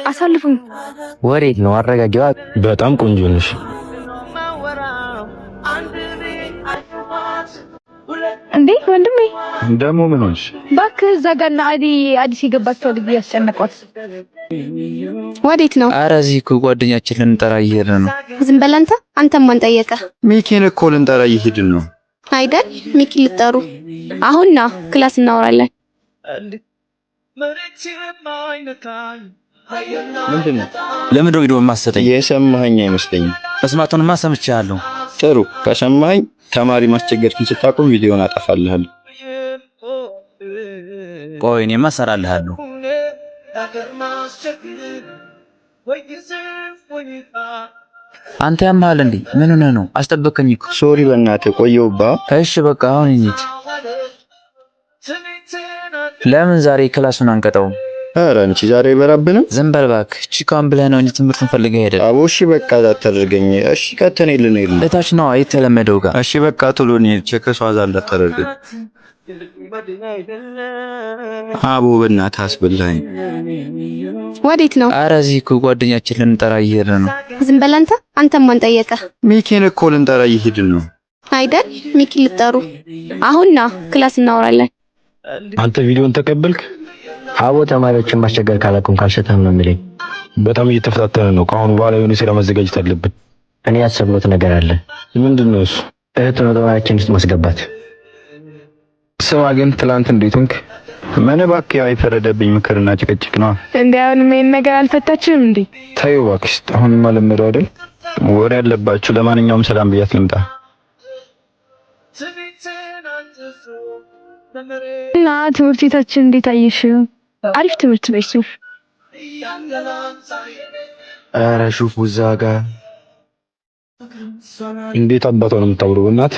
አሳልፉኝ። ወሬት ነው አረጋጊዋ። በጣም ቆንጆ ነሽ። እንዴ ወንድሜ ደሞ ምን ሆንሽ? እባክህ እዛ ጋር አዲስ የገባቸው ልጅ ያስጨነቋት። ወዴት ነው? ኧረ እዚህ እኮ ጓደኛችን ልንጠራ እየሄድን ነው። ዝም በል አንተ። አንተም ማን ጠየቀህ? ሚኪን እኮ ልንጠራ እየሄድን ነው አይደል? ሚኪ ልጠሩ። አሁን ና ክላስ እናወራለን። ምንድነው? ለምንድነው ቪዲዮ የማሰጠኝ? የሰማኸኝ አይመስለኝም። መስማቱንማ ሰምቻለሁ። ጥሩ ከሰማኸኝ ተማሪ ማስቸገርክን ስታቆም ቪዲዮን አጠፋልሃለሁ። ቆይ እኔማ እሰራልሃለሁ። አንተ ያማል እንዴ? ምን ሆነህ ነው? አስጠበቀኝ እኮ። ሶሪ በእናትህ ቆየሁባ። እሺ በቃ አሁን እንሂድ። ለምን ዛሬ ክላሱን አንቀጠውም? ኧረ አንቺ ዛሬ አይበራብንም። ዝም በል እባክህ። ቺካን ብለህ ነው እንጂ ትምህርቱን ፈልገህ ሄደህ። አቦ እሺ በቃ አታደርገኝ። እሺ ቀጥታ ልንሄድ ነው። እታች ነው የተለመደው ጋር። እሺ በቃ ቶሎ እንሂድ። ቸከሷ እንዳታደርገኝ። አቦ በእናትህ አስበላኝ። ወዴት ነው? ኧረ እዚህ እኮ ጓደኛችን ልንጠራ እየሄድን ነው። ዝም በል አንተ። አንተም ማን ጠየቀህ? ሚኪን እኮ ልንጠራ እየሄድን ነው አይደል? ሚኪ ልጠሩ። አሁን ና ክላስ እናወራለን። አንተ ቪዲዮን ተቀበልክ? አቦ ተማሪዎችን ማስቸገር ካላቆም ካልሰተም ነው የሚለኝ። በጣም እየተፈታተነ ነው። ከአሁኑ በኋላ የሆነ ስራ መዘጋጀት አለብን። እኔ ያሰብኩት ነገር አለ። ምንድነው እሱ? እህት ነው ተማሪያችን ውስጥ ማስገባት። ስማ ግን ትላንት እንዴት ሆንክ? ምን እባክህ ያው የፈረደብኝ ምክርና ጭቅጭቅ ነው። እንዴ አሁን ምን ነገር አልፈታችም እንዴ? ታዩ እባክሽ። አሁንማ ለምደው አይደል ወሬ ያለባችሁ። ለማንኛውም ሰላም ብያት ልምጣ። እና ትምህርት ቤታችን እንዴት አየሽው? አሪፍ ትምህርት ቤት ነው። ኧረ ሹፍ እዛ ጋር እንዴት አባቷ ነው የምታወራው? እናት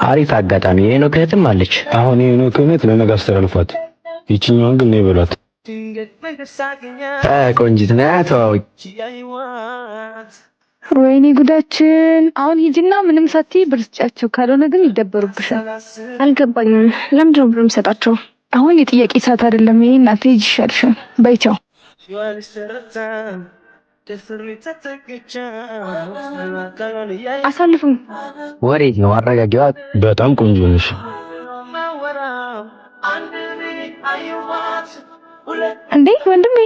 አሪፍ አጋጣሚ የሄኖክ እህትም አለች። አሁን የሄኖክ እህት ለነገ አስተላልፏት። ይችኛዋን ግን ነው ይበሏት። ቆንጂት ነህ ተዋወቂ። ወይኔ ጉዳችን። አሁን ሂጂና ምንም ሳትይ ብር ስጫቸው፣ ካልሆነ ግን ይደበሩብሻል። አልገባኝም። ለምንድን ነው ብር የምሰጣቸው? አሁን የጥያቄ ሰዓት አይደለም ይሄ። እናቴ ሂጂ ይሻልሻል። በይቻው። አሳልፉኝ። ወሬት ነው አረጋጊዋ። በጣም ቆንጆ ነሽ። እንዴ ወንድሜ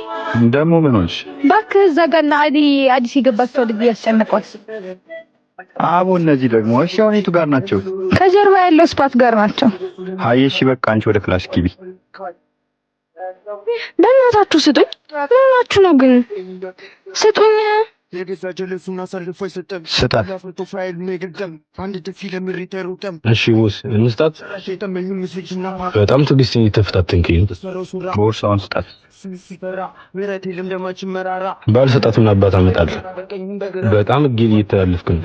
ደሞ ምን ሆንሽ? እባክህ እዛ ጋር አዲስ የገባቸው ልጅ ያስጨነቋት። አቦ እነዚህ ደግሞ እሺ፣ አሁን የቱ ጋር ናቸው? ከጀርባ ያለው ስፓት ጋር ናቸው። አይ እሺ በቃ አንቺ ወደ ክላስ ግቢ። በእናታችሁ ስጡኝ። ምን ሆናችሁ ነው ግን? ስጡኝ። ስጣት። እሺ ቦስ እንስጣት። በጣም ትዕግስትን እየተፈታተንከኝ ነው። ቦርሳውን ስጣት። ባልሰጣት ምን አባት አመጣለሁ? በጣም ህግን እየተላለፍክ ነው።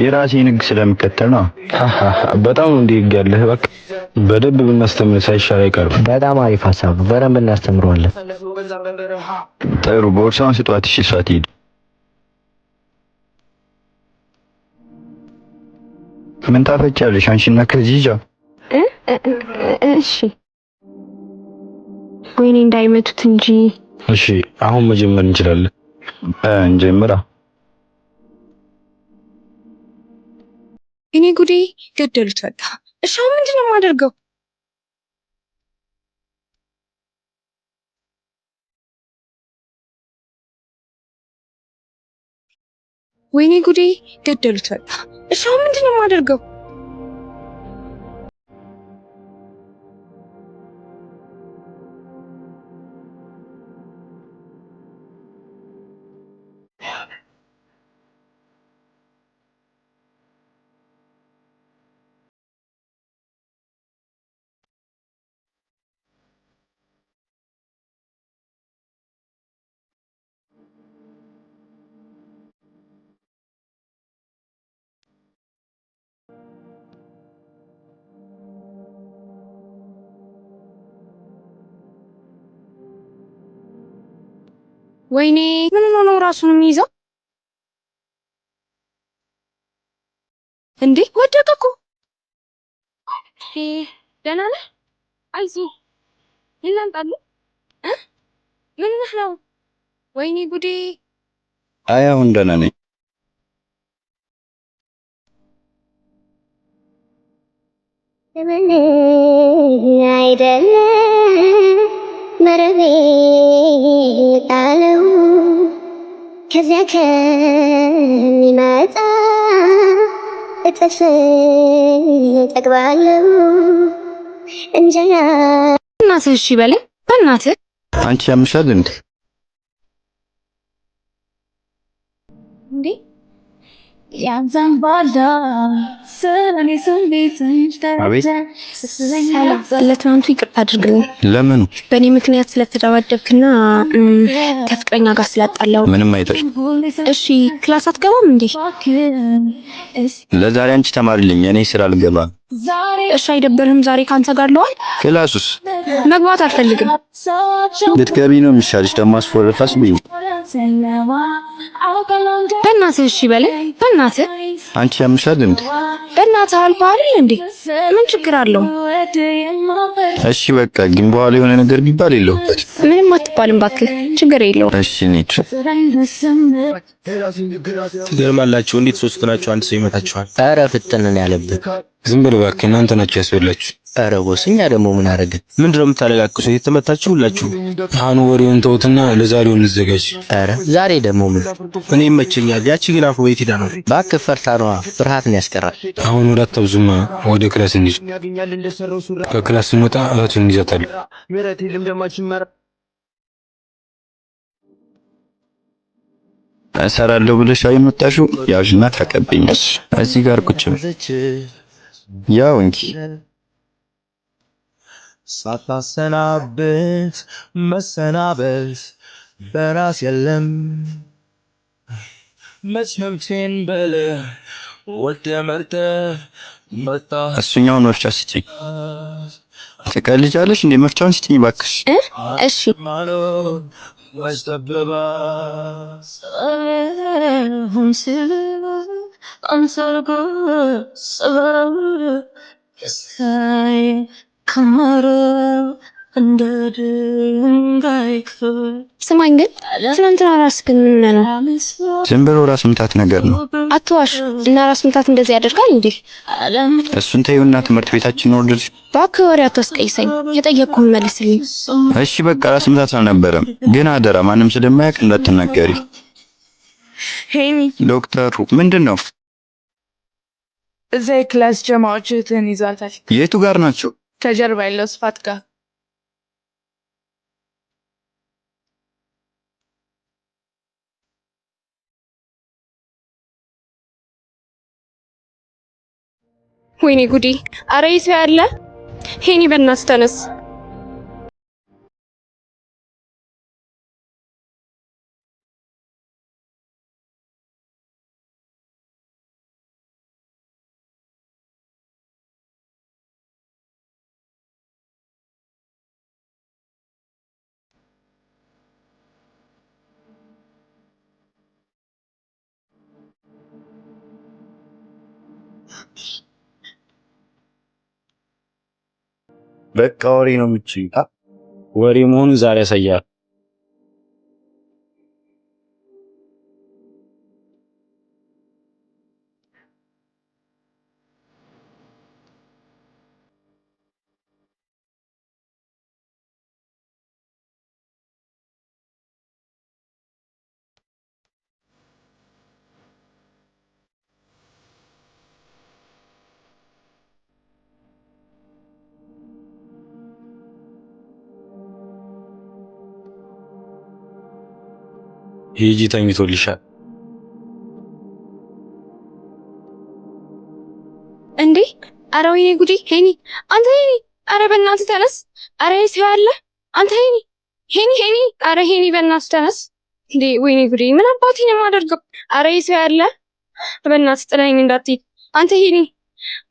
የራሴን ህግ ስለምከተል ነው። በጣም እንደ ህግ ያለህ እባክህ። በደንብ ብናስተምር ሳይሻል አይቀርም። በጣም አሪፍ ሀሳብ ነው። በደንብ እናስተምረዋለን። ጥሩ ቦርሳውን ስጧት። እሺ እሷ ትሄድ። ምን ታፈጫለሽ? አንቺና ከዚህ ጃ እሺ ወይኔ እንዳይመቱት እንጂ። እሺ አሁን መጀመር እንችላለን። እንጀምራ። እኔ ጉዴ ገደሉት በቃ። እሺ አሁን ምንድነው የማደርገው? ወይኔ ጉዴ ገደሉት በቃ። እሺ አሁን ምንድነው የማደርገው? ወይኔ ምን ነው ራሱን የሚይዘው እንዴ? ወደቀ እኮ። ደህና ነህ? አይዞህ ይላንጣሉ። ምን ነህ ነው? ወይኔ ጉዴ! አይ አሁን ደህና ነኝ። ለምን አይደለ መረቤ ጣለው ከዚያ ከሚመጣ እጥፍ ጠግባለሁ እንጀራ እናትህ እሺ በለኝ በእናትህ። አንቺ ያምሻል እንዴ? እንዴ ያንተን ባዳ ስለኔ ስሜትሽ አቤት። ለትናንቱ ይቅርታ አድርግልኝ። ለምኑ? በእኔ ምክንያት ስለተደባደብክና ከፍቅረኛ ጋር ስላጣላው። ምንም አይጠቅም። እሺ ክላስ አትገባም እንዴ? ለዛሬ አንቺ ተማሪልኝ፣ እኔ ስራ ልገባ። እሺ አይደብርህም? ዛሬ ካንተ ጋር ለዋል። ክላሱስ መግባት አልፈልግም። ብትገቢ ነው የሚሻልሽ። ደግሞ አስፎርፋስ ቢዩ። በእናትህ እሺ በለኝ በእናትህ። አንቺ ያምሻል እንዴ? በእናትህ አልኩህ አይደል እንዴ? ምን ችግር አለው? እሺ በቃ ግን በኋላ የሆነ ነገር ቢባል የለሁበት። ምንም አትባልም እባክህ፣ ችግር የለውም። እሺ እንሂድ። ትገርማላችሁ። እንዴት ሶስት ናችሁ አንድ ሰው ይመታችኋል? ኧረ ፍጥነን ያለብህ። ዝም ብሎ እባክህ፣ እናንተ ናችሁ ያስበላችሁ። ኧረ ቦስኛ ደግሞ ምን አደረግን? ምንድነው የምታለቃቅሱት? የተመታችሁ ሁላችሁ። አሁን ወሬውን ተውትና ለዛሬው እንዘጋጅ። ኧረ ዛሬ ደግሞ ምን? እኔ ይመቸኛል። ያቺ ግን አፉ ቤት ሄዳ ነው። እባክህ ፈርታ ነዋ። ፍርሃትን ያስቀራል። አሁን ወደ አታብዙማ፣ ወደ ክላስ እንሂድ። ከክላስ ስንወጣ እህቱን እንይዛታለን። እሰራለሁ ብለሽ የመጣሽው ያዥና ተቀበይኛለሽ። እዚህ ጋር ቁጭ በል። ያው እንጂ ሳታሰናብት መሰናበት በራስ የለም መቼም በለ ወደ መርጠ መጣ። እሱኛውን መፍቻ ስጪኝ። ትቀልጃለሽ እንዴ? መፍቻውን ስጪኝ እባክሽ። እሺ ወስተበባ ስማኝ ግን ትናንትና ራስህን ምን ነው? ዝም ብሎ ራስ ምታት ነገር ነው። አትዋሽ። እና ራስ ምታት እንደዚህ ያደርጋል እንዴ? እሱን ተይውና ትምህርት ቤታችን ወርደሽ። እባክህ ወሬ አታስቀይሰኝ። የጠየቅኩህን መልስልኝ። እሺ በቃ ራስ ምታት አልነበረም፣ ግን አደራ ማንም ስለማያውቅ እንዳትናገሪ። ዶክተሩ ምንድን ነው? እዛ የክላስ ጀማዎች እህትህን ይዟታል። የቱ ጋር ናቸው? ከጀርባ ያለው ስፋት ጋር። ወይኔ ጉዴ! አረ ይሰው ያለ ሄኒ፣ በእናትህ ተነስ። በቃ ወሬ ነው የምትችይው። ወሬ መሆኑን ዛሬ ያሳያል። ሂጂ ተኝቶልሻል። እንዴ! አረ ወይኔ ጉዴ! ሄኒ አንተ ሄኒ! አረ በእናትህ ተነስ! አረ ይሰው ያለ አንተ ሄኒ! ሄኒ! አረ ሄኒ በእናትህ ተነስ! እንዴ! ወይኔ ጉዴ! ምን አባቴ ነው የማደርገው? አረ ይሰው ያለ በእናትህ ጥለኸኝ እንዳትሄድ አንተ ሄኒ!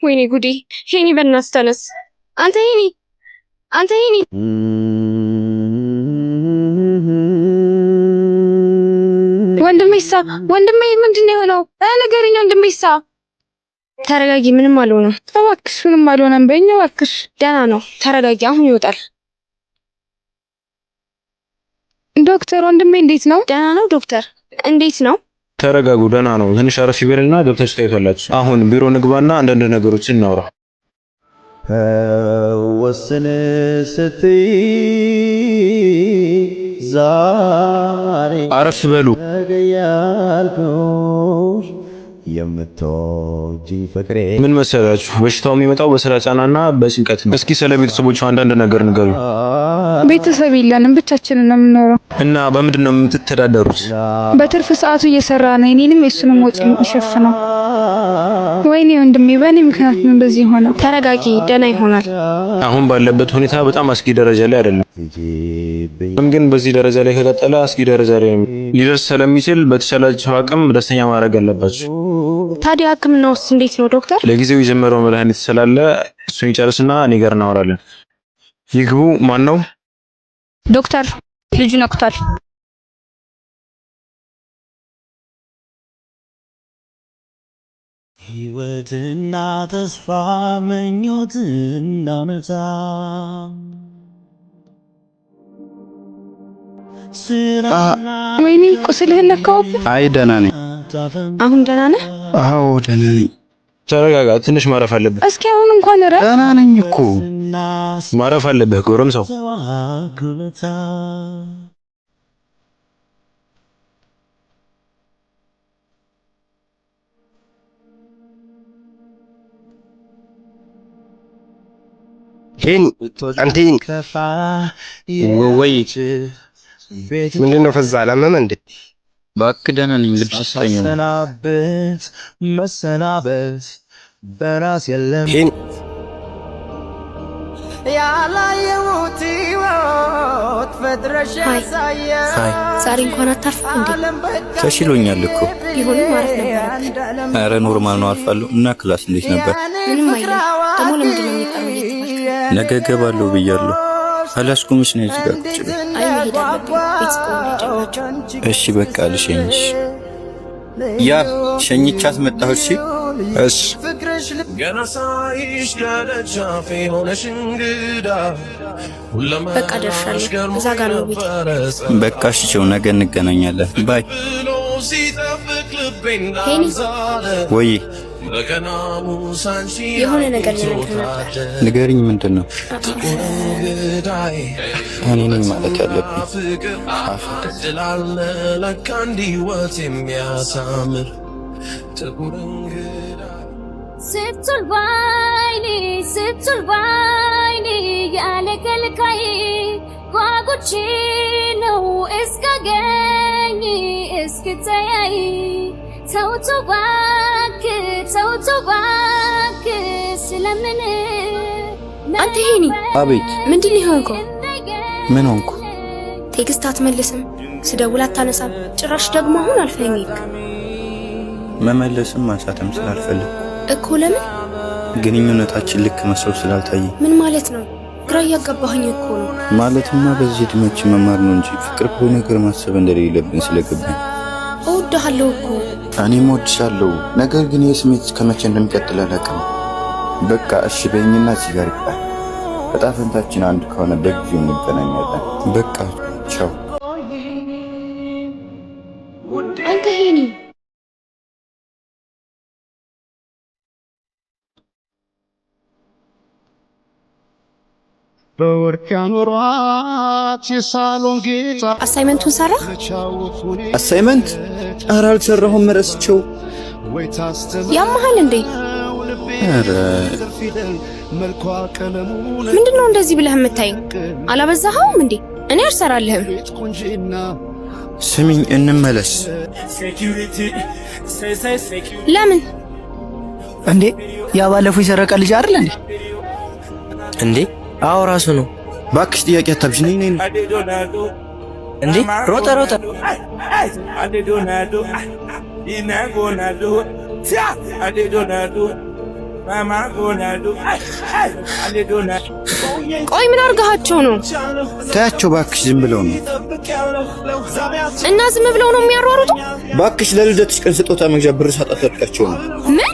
ወይኔ ጉዴ! ሄኒ በእናትህ ተነስ! አንተ ሄኒ! ወንድሜ ምንድን ነው የሆነው? ንገረኝ ወንድሜ። ተረጋጊ፣ ምንም አልሆነም። እባክሽ ምንም አልሆነም በይኝ እባክሽ። ደህና ነው፣ ተረጋጊ። አሁን ይወጣል። ዶክተር ወንድሜ እንዴት ነው? ደህና ነው ዶክተር። እንዴት ነው? ተረጋጉ፣ ደህና ነው። ትንሽ አረፍ ይበልና ዶክተር ታይቷላችሁ። አሁን ቢሮ ንግባና አንዳንድ ነገሮችን እናውራ። ወስን ስትይ ዛሬ አረፍ በሉ። የምትወጂ ፍቅሬ ምን መሰላችሁ፣ በሽታው የሚመጣው በስራ ጫናና በጭንቀት ነው። እስኪ ስለ ቤተሰቦቹ አንዳንድ ነገር ንገሩ። ቤተሰብ የለንም፣ ብቻችንን ነው የምንኖረው። እና በምንድን ነው የምትተዳደሩት? በትርፍ ሰዓቱ እየሰራ ነው የኔንም የሱንም ወጪ የሚሸፍነው። ወይኔ ወንድሜ በእኔ ምክንያት ነው እንደዚህ ሆነ። ተረጋጊ፣ ደህና ይሆናል። አሁን ባለበት ሁኔታ በጣም አስጊ ደረጃ ላይ አይደለም፣ ግን በዚህ ደረጃ ላይ ከቀጠለ አስጊ ደረጃ ላይ ሊደርስ ስለሚችል በተቻላችሁ አቅም ደስተኛ ማድረግ አለባችሁ። ታዲያ ሕክምናውስ እንዴት ነው ዶክተር? ለጊዜው የጀመረው መድኃኒት ስላለ እሱን ይጨርስና እኔ ጋር እናወራለን። ይግቡ። ማን ነው? ዶክተር ልጁ ነቅቷል። ሕይወትና ተስፋ ምኞትና መታ ወይኔ ቁስልህን ነካውብህ። አይ ደህና ነኝ። አሁን ደህና ነህ? አዎ ደህና ነኝ። ተረጋጋ፣ ትንሽ ማረፍ አለብህ። እስኪ አሁን እንኳን ረፍ። ደህና ነኝ እኮ። ማረፍ አለብህ ጎረምሳው። ሄን አንተ ወይ ምንድነው? ፈዛ አላመመ እንዴ? እባክህ ደህና ነኝ። ልብስ ስጠኝ። መሰናበት በራስ የለም ሄን ያላየሁት ሕይወት ፈጥረሽ ያሳየ ዛሬ እንኳን አታርፍም እንዴ? ተሽሎኛል እኮ። ቢሆንም ማረፍ ነበር። ኧረ ኖርማል ነው፣ አርፋለሁ። እና ክላስ እንዴት ነበር? ምንም አይልም። ደግሞ ለምንድን ነው የሚቀረው እየተባልክ? ነገ እገባለሁ ብያለሁ። አላስቆምሽ ነው እዚህ ጋር ቁጭ ብዬ። አይ መሄድ አለብኝ። ቤት እስከሆነ ሄጃለሁ። እሺ በቃ ልሸኝሽ። ያ ሸኝቻት መጣሁ። እሺ ገና ሳይሽ ገደጃፌ ሆነሽ እንግዳ በቃ ደርሻለሁ። እዛ ጋር ነው ቤት። በቃ እሺ፣ ነገ እንገናኛለን። ባይ። ሄኒ ወይ የሆነ ነገር ልነግርህ ነበር። ንገሪኝ። ምንድን ነው? እኔ ነኝ ማለት ያለብኝ። ስትል ባይኔ ያለ ከልካይ ጓጉቼ ነው እስካገኝ እስክትያይ ተውቶ ባክ ስለምን አንተ ሄኒ። አቤት። ምንድን ነው የሆንከው? ምን ሆንኩ? ቴክስት አትመልስም፣ ስደውል አታነሳም። ጭራሽ ደግሞ አሁን አልፈኝ መመለስም ማንሳትም ስላልፈልግ እኮ። ለምን? ግንኙነታችን ልክ መስሎ ስላልታየ። ምን ማለት ነው? ግራ እያጋባኸኝ እኮ ነው። ማለትማ በዚህ እድሜያችን መማር ነው እንጂ ፍቅር ብሎ ነገር ማሰብ እንደሌለብን ስለገባኝ። እወድሃለሁ እኮ። እኔም እወድሻለሁ፣ ነገር ግን የስሜት ከመቼ እንደሚቀጥል አላውቅም። በቃ እሺ በይኝና እዚህ ጋር ይባል። ዕጣ ፈንታችን አንድ ከሆነ በጊዜው እንገናኛለን። በቃ ቻው። አንተ ሄኒ በወርቅ ያኖሯት የሳሎን ጌጣ። አሳይመንቱን ሰራ? አሳይመንት? ኧረ አልሰራሁም፣ ረስቼው። ያመሃል እንዴ? ኧረ ምንድነው እንደዚህ ብለህ የምታየው? አላበዛኸውም እንዴ? እኔ አልሰራልህም። ስሚኝ እንመለስ። ለምን እንዴ? ያ ባለፈው የሰረቀ ልጅ አይደል እንዴ? እንዴ? አዎ ራሱ ነው። ባክሽ ጥያቄ አታብሽ። ነኝ እንዴ? ሮጠ ቆይ ምን አርጋቸው ነው? ታያቸው ባክሽ፣ ዝም ብለው ነው። እና ዝም ብለው ነው የሚያሯሩጡ? ባክሽ ለልደትሽ ቀን ስጦታ መግዣ ብር ሳጣጣቸው ነው። ምን?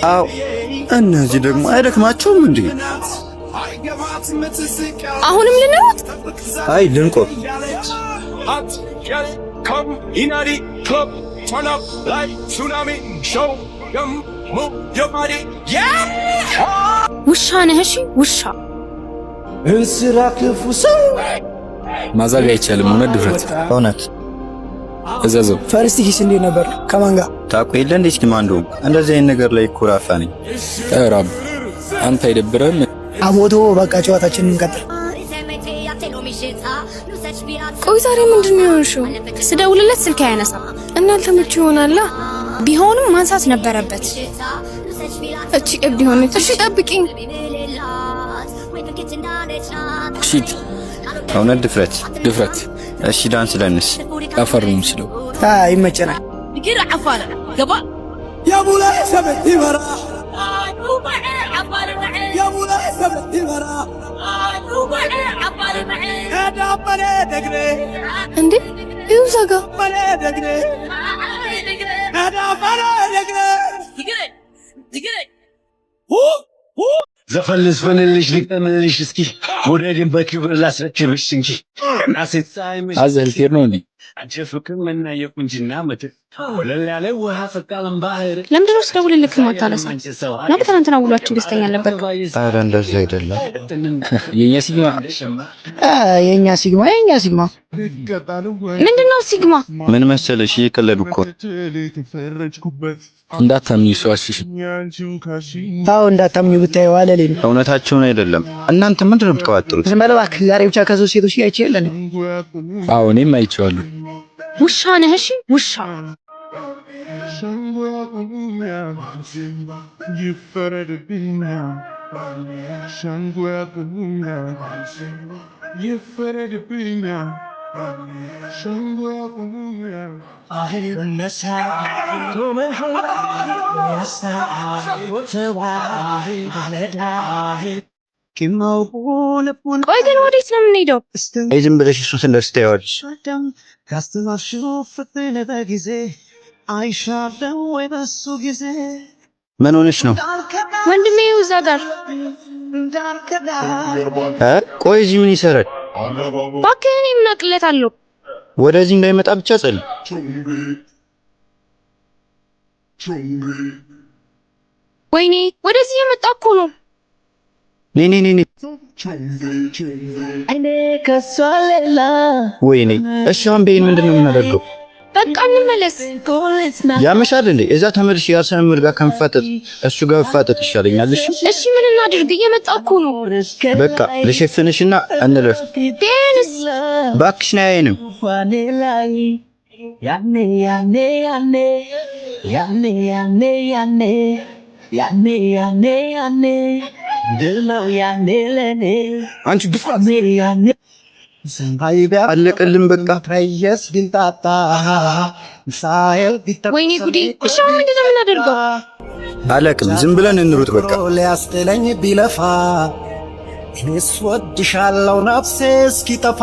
አዎ እነዚህ ደግሞ አይደክማቸውም እንዴ? አሁንም ልንሮጥ? አይ ልንቆም። ውሻ ነህ? እሺ ውሻ እንስራ ክፉ ሰው ማዛግ አይቻልም። እውነት ድፍረት እውነት እዘዘው። ፈርስት ኪስ እንዴት ነበር? ከማን ጋር ታውቁ የለ እንዴ? እስኪ ማን እንደው እንደዚህ አይነት ነገር ላይ ኩራፋ ነኝ። ራብ አንተ አይደብረም? አቦቶ በቃ ጨዋታችንን እንቀጥል። ቆይ ዛሬ ምንድን ነው የሆንሽው? ስደውልለት ስልክ አያነሳም። እናንተ ምቹ ይሆናላ። ቢሆንም ማንሳት ነበረበት። እቺ እብድ ሆነች። እሺ ጠብቂኝ። ሺት እውነት ድፍረት ድፍረት። እሺ ዳንስ ለንስ አፈር ነው የምችለው። ይመቸናል። ግራ አፋር ገባ يا مولاي سبت برا يا مولاي سبت برا هذا بلا دغري እንዴ ይውዛጋ بلا دغري هذا بلا دغري ዘፈልስ ፈንልሽ ልቀምልሽ እስኪ ወደድን በክብር ላስረክብሽ እንጂ እናሴት ሳይምሽ አዘል ቴር ነው እንዴ? አንቺ ፍቅር መና የቁንጅና ምትክ ወለል ያለ ውሃ ፈቃለም ባህር ለምንድን ነው ስደውልልክ ማታነሳ? ነው ትናንትና ውሏችን ደስተኛ ነበር። ኧረ እንደዚህ አይደለም። የኛ ሲግማ የኛ ሲግማ ምንድነው ሲግማ? ምን መሰለሽ እየቀለዱ እኮ እንዳታምኚ ሰው አሽሽ። አዎ እንዳታምኙ ብታየው አለሌ ነው። እውነታቸውን አይደለም። እናንተ ምንድን ነው የምትቀባጥሩት? ዝም በል እባክህ። ዛሬ ብቻ ከሶስት ሴቶች ጋር አይቼ የለን። አዎ እኔም አይቼዋለሁ። ውሻ ነህ? እሺ ውሻ ቆይ ግን ወዴት ነው የምንሄደው? አይ ዝም ብለሽ እሱን እንደርስ ታይዋለሽ። ምን ሆነሽ ነው? ወንድሜ እዛ ጋር ቆይ እዚህ ምን ይሰራል? እባክህ እኔ ምን አቅለታለሁ? ወደዚህ እንዳይመጣ ብቻ ጸልይ። ወይኔ ወደዚህ የመጣ እኮ ነው። ኔ ወይኔ እሺ አሁን በይን ምንድን ነው የምናደርገው? በቃ እንመለስ። ያመሻል እንዴ? እዛ ተመልሽ ያሰምር ጋር ከመፋጠጥ እሱ ጋር መፋጠጥ ይሻለኛል። እሺ ምን እናድርግ? እየመጣ እኮ ነው። በቃ ልሸፍንሽና እንለፍ። ቢያንስ እባክሽ ነይ አይንም አንቺ ግፋ አለቀልን በቃ። ወይኔ ጉዴ! እሺ አሁን ምንድን ነው የምናደርገው? አለቅም። ዝም ብለን እንሩጥ በቃ። ሊያስጥለኝ ቢለፋ እኔስ ወድሻለሁ ነፍሴ እስኪጠፋ